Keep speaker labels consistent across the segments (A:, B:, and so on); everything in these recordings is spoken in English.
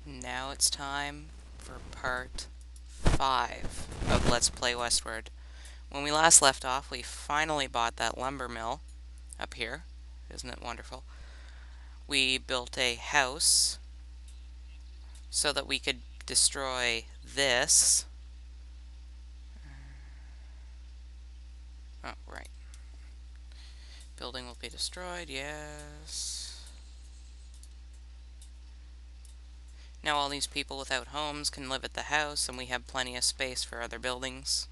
A: Now it's time for part 5 of Let's Play Westward. When we last left off, we finally bought that lumber mill up here. Isn't it wonderful? We built a house so that we could destroy this. Oh, right. Building will be destroyed, yes. Now all these people without homes can live at the house, and we have plenty of space for other buildings.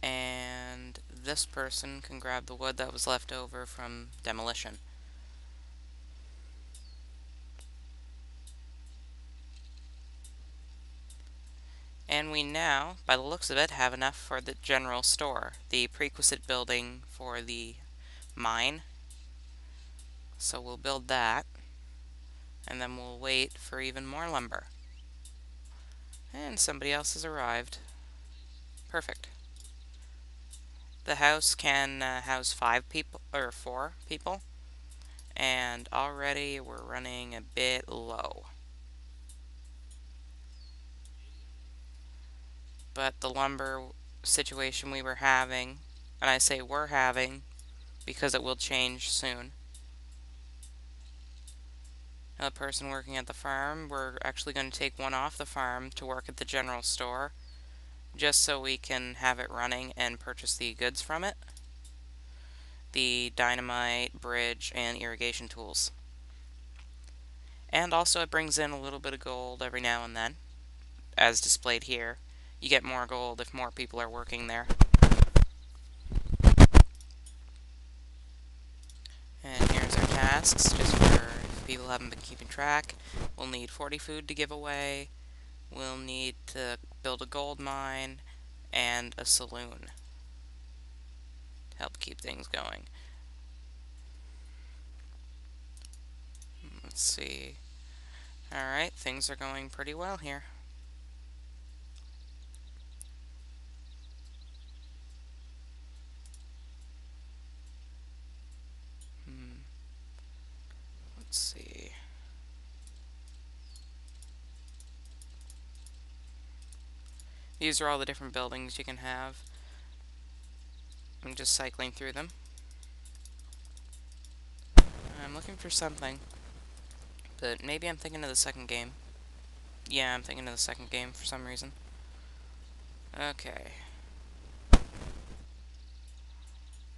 A: And this person can grab the wood that was left over from demolition. And we now, by the looks of it, have enough for the general store, the prerequisite building for the mine. So we'll build that, and then we'll wait for even more lumber. And somebody else has arrived. Perfect. The house can house 5 people, or 4 people, and already we're running a bit low. But the lumber situation we were having, and I say we're having because it will change soon. A person working at the farm, we're actually going to take one off the farm to work at the general store, just so we can have it running and purchase the goods from it. The dynamite, bridge, and irrigation tools. And also it brings in a little bit of gold every now and then, as displayed here. You get more gold if more people are working there. And here's our tasks, just for if people haven't been keeping track. We'll need 40 food to give away. We'll need to build a gold mine and a saloon to help keep things going. Let's see. Alright, things are going pretty well here. Let's see. These are all the different buildings you can have. I'm just cycling through them. I'm looking for something, but maybe I'm thinking of the second game. Yeah, I'm thinking of the second game for some reason. Okay.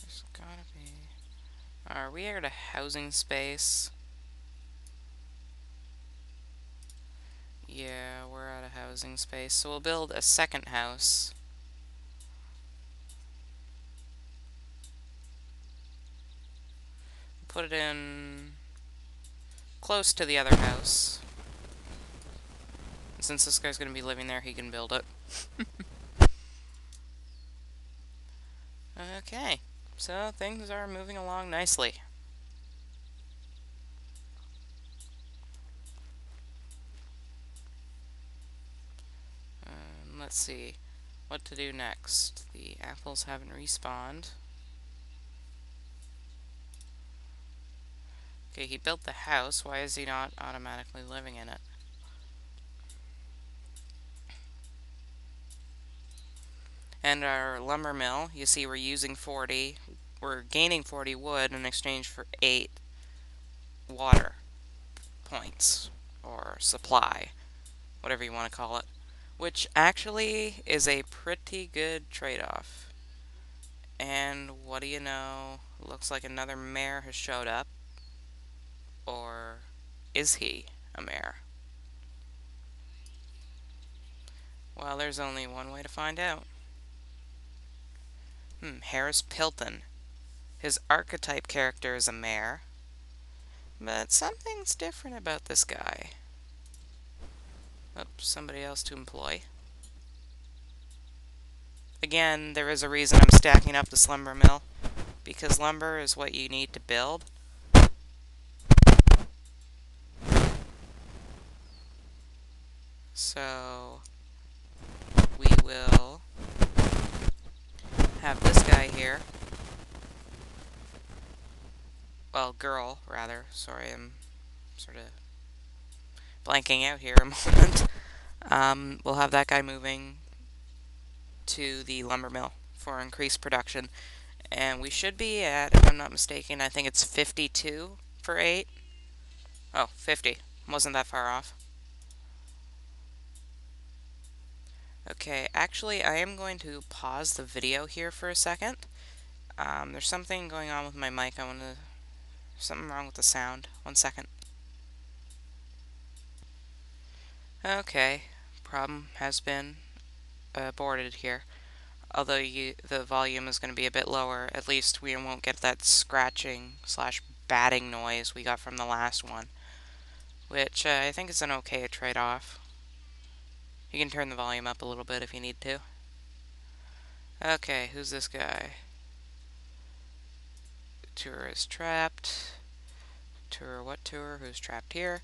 A: There's gotta be... Are we at a housing space? Yeah, we're at a housing space, so we'll build a second house. Put it in close to the other house. Since this guy's going to be living there, he can build it. Okay, so things are moving along nicely. Let's see what to do next. The apples haven't respawned. Okay, he built the house. Why is he not automatically living in it? And our lumber mill, you see we're using 40. We're gaining 40 wood in exchange for 8 water points, or supply, whatever you want to call it. Which actually is a pretty good trade-off. And what do you know? Looks like another mayor has showed up. Or is he a mayor? Well, there's only one way to find out. Harris Pilton. His archetype character is a mayor. But something's different about this guy. Oops, somebody else to employ. Again, there is a reason I'm stacking up this lumber mill, because lumber is what you need to build. So we will have this guy here well, girl, rather. Sorry, I'm sort of blanking out here a moment. We'll have that guy moving to the lumber mill for increased production. And we should be at, if I'm not mistaken, I think it's 52 for 8. Oh, 50. Wasn't that far off. Okay, actually, I am going to pause the video here for a second. There's something going on with my mic. Something wrong with the sound. 1 second. Okay, problem has been aborted here. Although the volume is going to be a bit lower, at least we won't get that scratching slash batting noise we got from the last one, which I think is an okay trade-off. You can turn the volume up a little bit if you need to. Okay, who's this guy? Tour is trapped. Tour, what tour? Who's trapped here?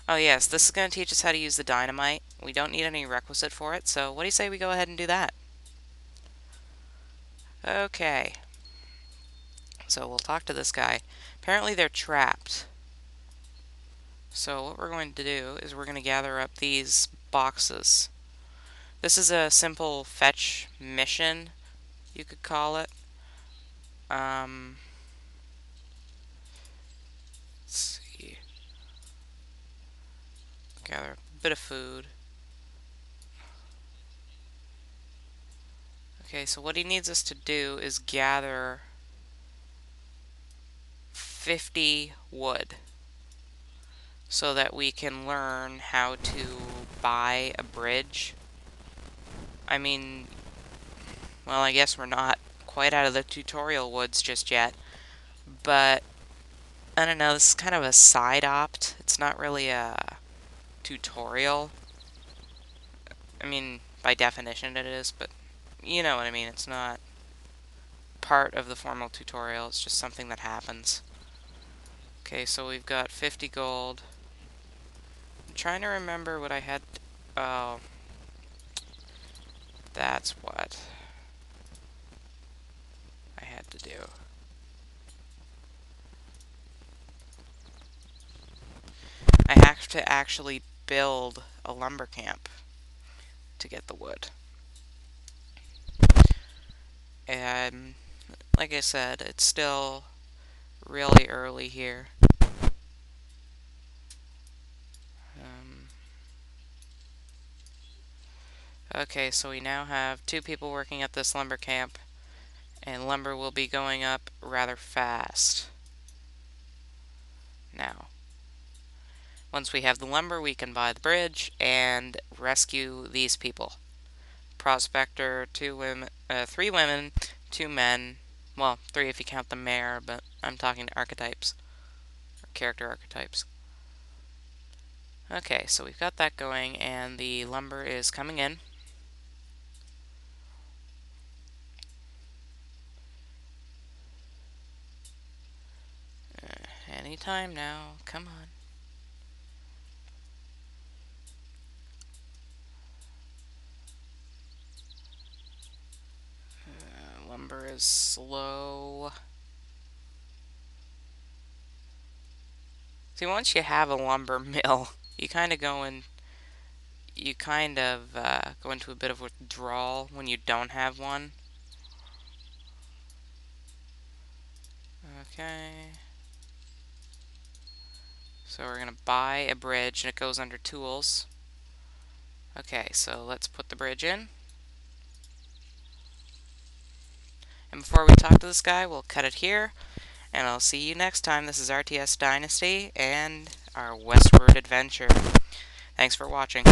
A: Oh yes, this is going to teach us how to use the dynamite. We don't need any requisite for it, so what do you say we go ahead and do that? Okay. So we'll talk to this guy. Apparently they're trapped. So what we're going to do is we're going to gather up these boxes. This is a simple fetch mission, you could call it. Let's see. Gather a bit of food. Okay, so what he needs us to do is gather 50 wood so that we can learn how to buy a bridge. I mean, well, I guess we're not quite out of the tutorial woods just yet, but I don't know, this is kind of a side opt. It's not really a tutorial. I mean, by definition it is, but you know what I mean. It's not part of the formal tutorial. It's just something that happens. Okay, so we've got 50 gold. I'm trying to remember what I had. Oh, that's what I had to do. I have to actually build a lumber camp to get the wood. And like I said, it's still really early here. Okay, so we now have 2 people working at this lumber camp, and lumber will be going up rather fast. Now, once we have the lumber, we can buy the bridge and rescue these people. Prospector, 2 women, 3 women, 2 men. Well, 3 if you count the mayor, but I'm talking archetypes, or character archetypes. Okay, so we've got that going, and the lumber is coming in. Anytime now, come on. Lumber is slow. See, once you have a lumber mill, you kind of go into a bit of withdrawal when you don't have one. Okay. So we're gonna buy a bridge, and it goes under tools. Okay, so let's put the bridge in. And before we talk to this guy, we'll cut it here. And I'll see you next time. This is RTS Dynasty and our Westward adventure. Thanks for watching.